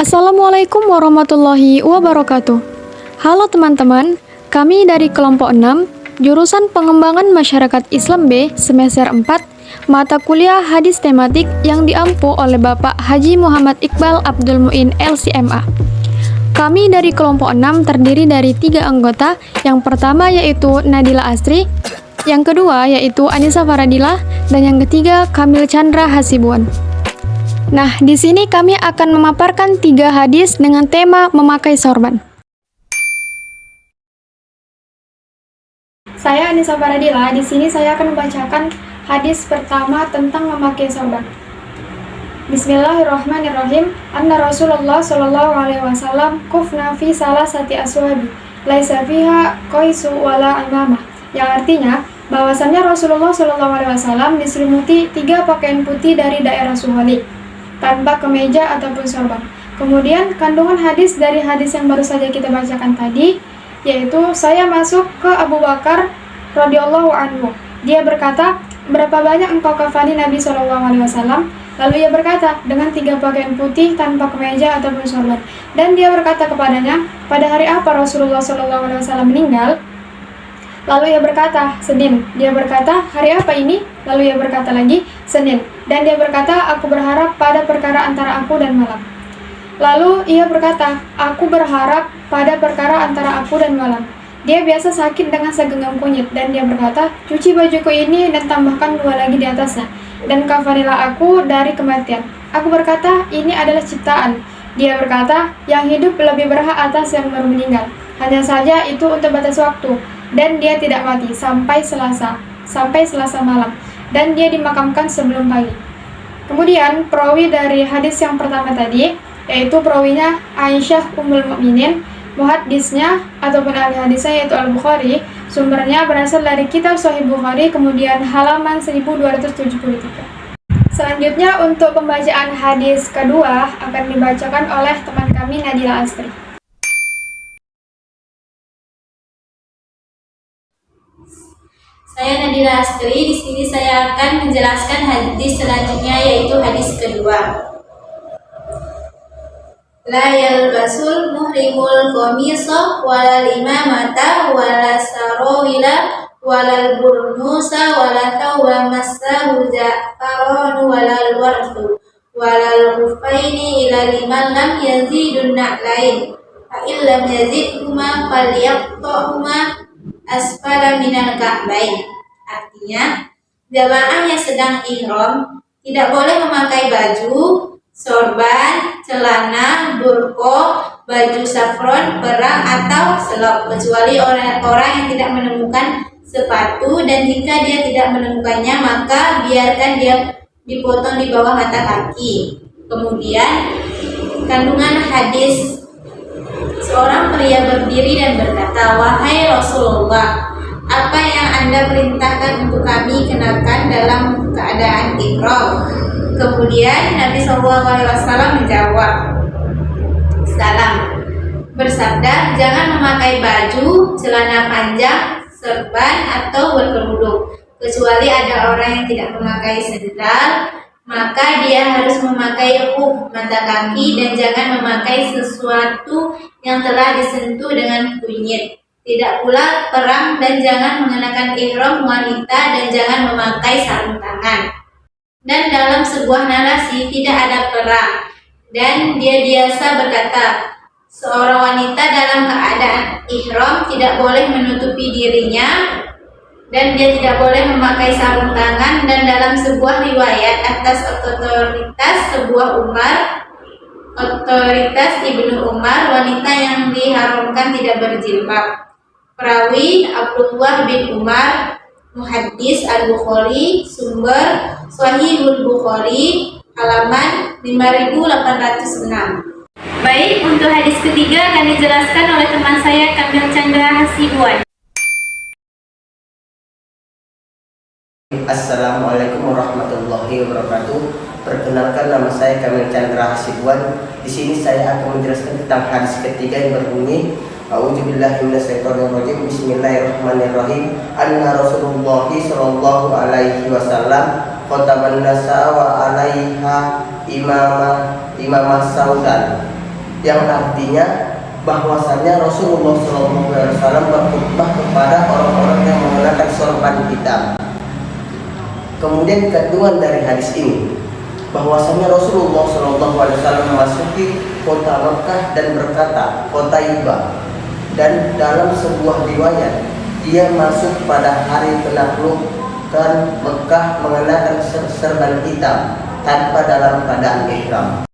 Assalamualaikum warahmatullahi wabarakatuh. Halo teman-teman, kami dari kelompok 6, jurusan Pengembangan Masyarakat Islam B, semester 4, mata kuliah hadis tematik yang diampu oleh Bapak Haji Muhammad Iqbal Abdul Muin LCMA. Kami dari kelompok 6 terdiri dari 3 anggota, yang pertama yaitu Nadila Astri, yang kedua yaitu Anissa Faradila, dan yang ketiga Kamil Chandra Hasibuan. Nah, di sini kami akan memaparkan 3 hadis dengan tema memakai sorban. Saya Anissa Faradila, di sini saya akan membacakan hadis pertama tentang memakai sorban. Bismillahirrahmanirrahim. Anna Rasulullah sallallahu alaihi wasallam kufna fi salasati aswabi, laisa fiha qaisu wala imamah. Yang artinya, bahwasannya Rasulullah sallallahu alaihi wasallam diselimuti 3 pakaian putih dari daerah Suhali, tanpa kemeja ataupun sorban. Kemudian kandungan hadis dari hadis yang baru saja kita bacakan tadi, yaitu saya masuk ke Abu Bakar radhiyallahu anhu. Dia berkata, berapa banyak engkau kafani Nabi SAW? Lalu ia berkata, dengan 3 pakaian putih tanpa kemeja ataupun sorban. Dan dia berkata kepadanya, pada hari apa Rasulullah SAW meninggal? Lalu ia berkata, Senin. Dia berkata, hari apa ini? Lalu ia berkata lagi, Senin. Dan dia berkata, aku berharap pada perkara antara aku dan malam. Lalu ia berkata, aku berharap pada perkara antara aku dan malam. Dia biasa sakit dengan segenggam kunyit. Dan dia berkata, cuci bajuku ini dan tambahkan 2 lagi di atasnya. Dan kafanilah aku dari kematian. Aku berkata, ini adalah ciptaan. Dia berkata, yang hidup lebih berhak atas yang baru meninggal. Hanya saja itu untuk batas waktu. Dan dia tidak mati sampai Selasa malam, dan dia dimakamkan sebelum pagi. Kemudian perawi dari hadis yang pertama tadi, yaitu perawinya Aisyah Ummul Mukminin, muhaddisnya ataupun ahli hadisnya yaitu Al-Bukhari. Sumbernya berasal dari kitab Sahih Bukhari, kemudian halaman 1273. Selanjutnya untuk pembacaan hadis kedua akan dibacakan oleh teman kami Nadila Astri. Saya Nadila Astri, di sini saya akan menjelaskan hadis selanjutnya, yaitu hadis kedua. La yalbasul muhrimul qamisa walal imamata wala sarawila walal burnusa wala thawba massahu za'faron walal wardu walal rufaini ila liman lam yazidun na'lain fa illam yazidhuma falyaqta'huma asfala minal ka'bain. Artinya, jamaah yang sedang ihram tidak boleh memakai baju, sorban, celana, burqa, baju safron, perang atau selop, kecuali orang-orang yang tidak menemukan sepatu, dan jika dia tidak menemukannya maka biarkan dia dipotong di bawah mata kaki. Kemudian kandungan hadis, seorang pria berdiri dan berkata, wahai Rasulullah, apa yang Anda perintahkan untuk kami kenakan dalam keadaan ihram? Kemudian Nabi SAW menjawab, salam, bersabda, jangan memakai baju, celana panjang, serban atau berkerudung, kecuali ada orang yang tidak memakai sendal, maka dia harus memakai khuf, mata kaki, dan jangan memakai sesuatu yang telah disentuh dengan kunyit. Tidak pula perang, dan jangan mengenakan ihram wanita, dan jangan memakai sarung tangan. Dan dalam sebuah narasi tidak ada perang. Dan dia biasa berkata, seorang wanita dalam keadaan ihram tidak boleh menutupi dirinya, dan dia tidak boleh memakai sarung tangan. Dan dalam sebuah riwayat atas otoritas Ibnu Umar, wanita yang diharamkan tidak berjilbab. Perawi Abdullah bin Umar, muhaddis Al-Bukhari, sumber Sahihul Bukhari, halaman 5806. Baik, untuk hadis ketiga akan dijelaskan oleh teman saya Kamil Chandra Hasibuan. Assalamualaikum warahmatullahi wabarakatuh. Perkenalkan, nama saya Kamil Chandra Hasibuan. Di sini saya akan menjelaskan tentang hadis ketiga yang berbunyi, A'udzubillahi minasyaitonirrajim. Bismillahirrahmanirrahim. Anna Rasulullah sallallahu alaihi wasallam khataban nasa wa alaiha imamah saudan yang artinya bahwasannya Rasulullah SAW berkhutbah kepada orang-orang yang mengenakan sorban hitam. Kemudian kandungan dari hadis ini bahwasanya Rasulullah SAW memasuki kota Mekah dan berkata, kota Iba, dan dalam sebuah riwayat dia masuk pada hari penaklukan Mekah mengenakan serban hitam tanpa dalam keadaan ihram.